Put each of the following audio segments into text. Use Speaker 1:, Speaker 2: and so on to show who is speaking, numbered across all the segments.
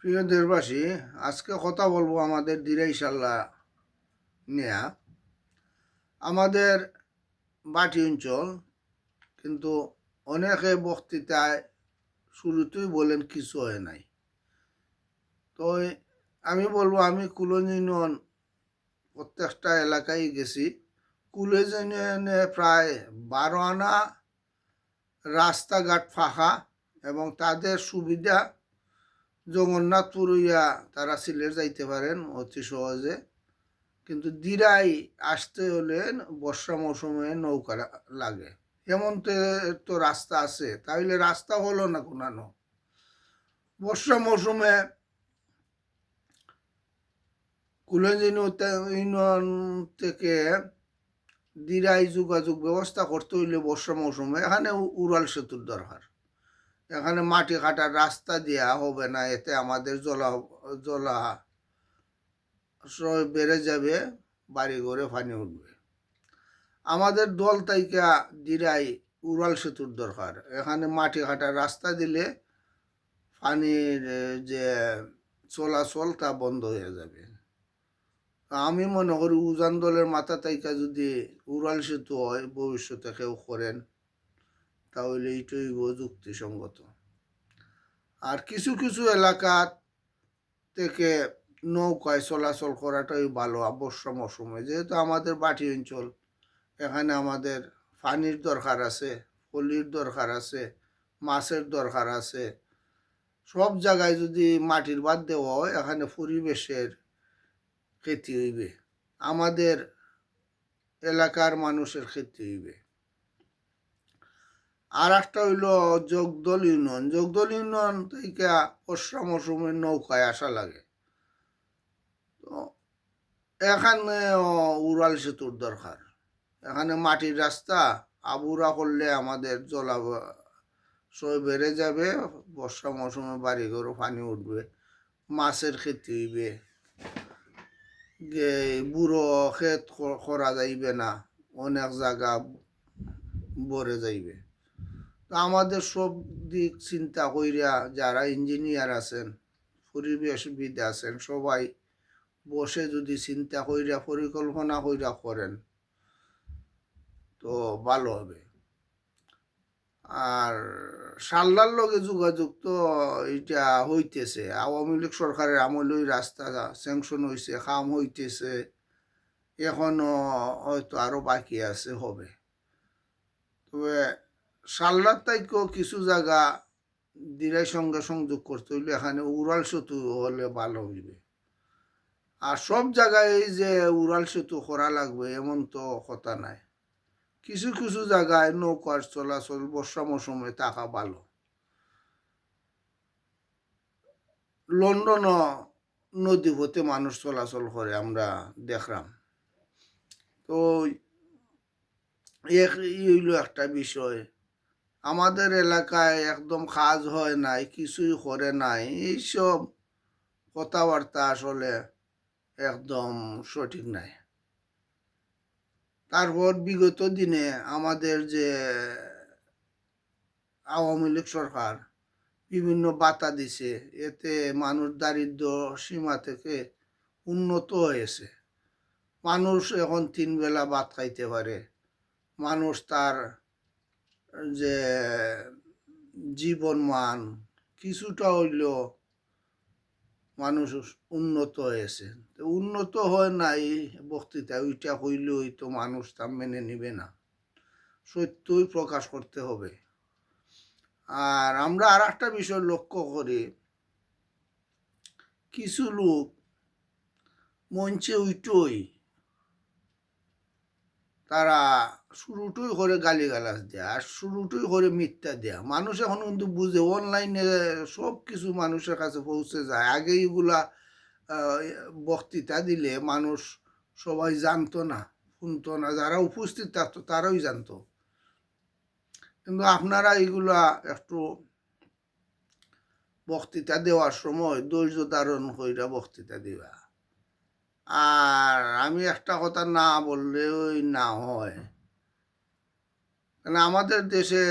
Speaker 1: প্রিয় দেশবাসী, আজকে কথা বলবো আমাদের দিরাইশাল্লা নিয়ে। আমাদের বাটি অঞ্চল কিন্তু অনেকে বক্তৃতায় শুরুতেই বলেন কিছু হয় নাই। তো আমি বলবো, আমি কুলন ইউনিয়ন প্রত্যেকটা এলাকায় গেছি। কুলেজ ইউনিয়নে প্রায় 12 আনা রাস্তাঘাট ফাঁকা এবং তাদের সুবিধা জগন্নাথপুর হইয়া তারা সিলেট যাইতে পারেন অতি সহজে। কিন্তু দিরাই আসতে হলে বর্ষা মৌসুমে নৌকা লাগে। হেমন্তে তো রাস্তা আছে, তাইলে রাস্তা হলো না কোনানো। বর্ষা মৌসুমে কুলেজ ইউনিয়ন থেকে দিরাই যোগাযোগ ব্যবস্থা করতে হইলে বর্ষা মৌসুমে এখানে উড়াল সেতুর দরকার। এখানে মাটি কাটার রাস্তা দেওয়া হবে না, এতে আমাদের জলাশয় বেড়ে যাবে, বাড়ি ঘরে পানি উঠবে। আমাদের দল তাইকা দিরাই উড়াল সেতুর দরকার। এখানে মাটি কাটার রাস্তা দিলে পানির যে চলাচল তা বন্ধ হয়ে যাবে। আমি মনে করি উজান দলের মাথা তাইকা যদি উড়াল সেতু হয়, ভবিষ্যতে কেউ করেন, তাহলে এইটাই যুক্তিসঙ্গত। আর কিছু কিছু এলাকা থেকে নৌকায় চলাচল করাটাই ভালো বর্ষা মৌসুমে, যেহেতু আমাদের বাটি অঞ্চল, এখানে আমাদের পানির দরকার আছে, ফলির দরকার আছে, মাছের দরকার আছে। সব জায়গায় যদি মাটির বাদ দেওয়া হয়, এখানে পরিবেশের ক্ষতি হইবে, আমাদের এলাকার মানুষের ক্ষতি হইবে। আর একটা হইল জগদল ইউনিয়ন। জগদল ইউনিয়ন থেকে বর্ষা মৌসুমে নৌকায় আসা লাগে। তো এখানে উড়াল সেতুর দরকার। এখানে মাটির রাস্তা আবুরা করলে আমাদের জলাশয় বেড়ে যাবে, বর্ষা মৌসুমে বাড়ি ঘরে পানি উঠবে, মাছের ক্ষতি হইবে, বুড়ো ক্ষেত করা যাইবে না, অনেক জায়গা ভরে যাইবে। তো আমাদের সব দিক চিন্তা কইরা যারা ইঞ্জিনিয়ার আছেন, পরিবেশবিদ আছেন, সবাই বসে যদি চিন্তা কইরা পরিকল্পনা কইরা করেন তো ভালো হবে। আর সাল্লার লগে যোগাযোগ তো এটা হইতেছে, আওয়ামী লীগ সরকারের আমলেই রাস্তা স্যাংশন হয়েছে, কাম হইতেছে, এখনো হয়তো আরো বাকি আছে, হবে। তবে সাল্লার তাইকেও কিছু জায়গা দিরাই সঙ্গে সংযোগ করতে হইলে এখানে উড়াল সেতু হলে ভালো হইবে। আর সব জায়গায় এই যে উড়াল সেতু করা লাগবে এমন তো কথা নাই। কিছু কিছু জায়গায় নৌকার চলাচল বর্ষা মৌসুমে থাকা ভালো। লন্ডন নদী পথে মানুষ চলাচল করে, আমরা দেখলাম। তো হইল একটা বিষয়। আমাদের এলাকায় একদম কাজ হয় নাই, কিছুই করে নাই, এইসব কথাবার্তা আসলে একদম সঠিক নাই। তারপর বিগত দিনে আমাদের যে আওয়ামী লীগ সরকার বিভিন্ন ভাতা দিছে, এতে মানুষ দারিদ্র সীমা থেকে উন্নত হয়েছে। মানুষ এখন 3 বেলা ভাত খাইতে পারে। মানুষ তার যে জীবন মান কিছুটা হইলেও মানুষ উন্নত হয়েছে। তো উন্নত হয় নাই বক্তৃতা ওইটা হইলেই তো মানুষ তা মেনে নিবে না, সত্যই প্রকাশ করতে হবে। আর আমরা আর একটা বিষয় লক্ষ্য করি, কিছু লোক মঞ্চে উঠই তারা শুরুটুই করে গালিগালাজ দেয়া, আর শুরুটুই করে মিথ্যা দেয়া। মানুষ এখন কিন্তু বুঝে, অনলাইনে সব কিছু মানুষের কাছে পৌঁছে যায়। আগে এগুলা বক্তৃতা দিলে মানুষ সবাই জানতো না, শুনতো না, যারা উপস্থিত থাকতো তারাই জানতো। কিন্তু আপনারা এগুলা একটু বক্তৃতা দেওয়ার সময় ধৈর্য ধারণ কইরা বক্তৃতা দিবা। আর আমি একটা কথা না বললেও না হয়, কারণ আমাদের দেশে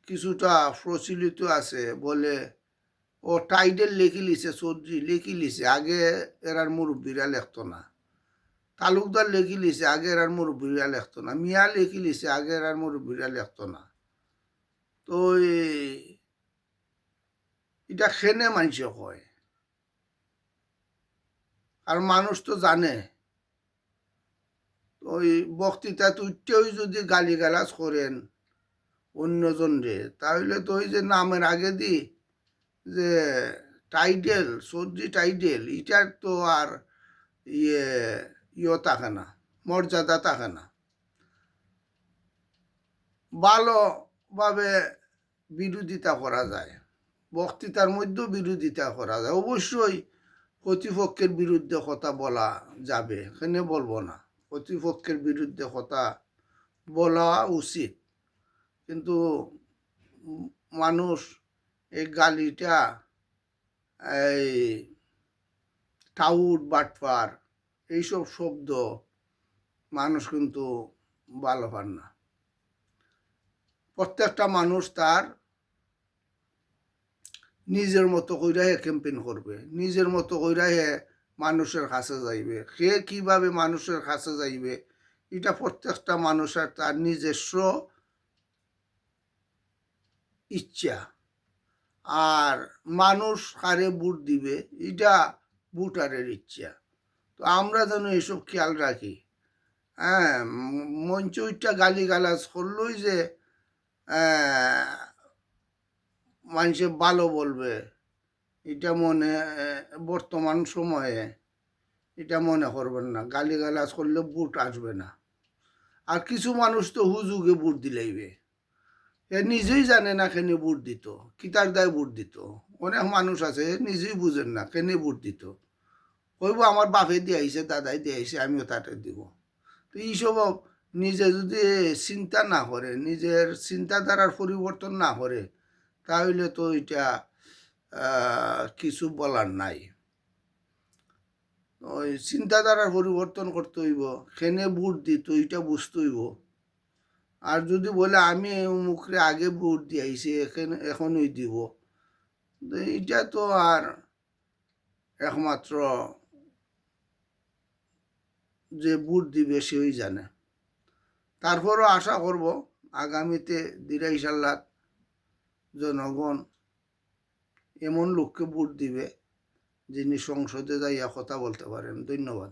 Speaker 1: কিছুটা প্রচলিত আছে, বলে ও টাইটেল লিখি লিছে, চৌধুরী লিখি লিছে, আগে এরার মুরব্বীরা লেখতো না। তালুকদার লিখি লিছে, আগে এরার মুরব্বীরা লেখতো না। মিয়া লিখি লিছে, আগে এরার মুরব্বীরা লেখতো না। তো এটা খেনে মানুষে কয়, আর মানুষ তো জানে। ওই বক্তৃতা তুইটেও যদি গালিগালাজ করেন অন্যজনরে, তাহলে তো ওই যে নামের আগে দি যে টাইটেল, চৌধুরী টাইটেল, এটার তো আর ইয়ে থাকে না, মর্যাদা থাকে না। ভালোভাবে বিরোধিতা করা যায়, বক্তৃতার মধ্যেও বিরোধিতা করা যায়। অবশ্যই প্রতিপক্ষের বিরুদ্ধে কথা বলা যাবে, এখানে বলবো না, প্রতিপক্ষের বিরুদ্ধে কথা বলা উচিত। কিন্তু মানুষ এই গালিটা, এই টাউট বাটপার, এইসব শব্দ মানুষ কিন্তু ভালো পান না। প্রত্যেকটা মানুষ তার নিজের মতো কইরাহে ক্যাম্পেইন করবে, নিজের মতো কইরাহে মানুষের কাছে যাইবে। সে কিভাবে মানুষের কাছে যাইবে, এটা প্রত্যেকটা মানুষের তার নিজস্ব ইচ্ছা। আর মানুষ কারে ভোট দিবে, এটা ভোটারের ইচ্ছা। তো আমরা যেন এসব খেয়াল রাখি। হ্যাঁ, মঞ্চ ওইটা গালিগালাজ করলই যে মানুষে ভালো বলবে, এটা মনে বর্তমান সময়ে এটা মনে করবেন না। গালিগালাজ করলে ভোট আসবে না। আর কিছু মানুষ তো হুজুগে ভোট দিলাইবে, এ নিজেই জানে না কেনে ভোট দিত, কিতার দায় ভোট দিত। অনেক মানুষ আছে নিজেই বুঝেন না কেনে ভোট দিত, কইব আমার বাপে দিয়ে আইছে, দাদাই দিয়ে আইছে, আমিও তাতে দিব। তো এইসব নিজে যদি চিন্তা না করে, নিজের চিন্তাধারার পরিবর্তন না করে, তাহলে তো এটা কিছু বলার নাই। ওই চিন্তাধারার পরিবর্তন করতে হইব, কেনে ভোট দিত এটা বুঝতে হইব। আর যদি বলে আমি মুখরে আগে ভোট দিয়ে আইছি, এখনই দিব, এটা তো আর একমাত্র যে ভোট দিবে সেই জানে। তারপরও আশা করব আগামীতে দিরা ইনশাল্লাহ জনগণ এমন লোককে ভোট দিবে যিনি সংসদে যাইয়া কথা বলতে পারেন। ধন্যবাদ।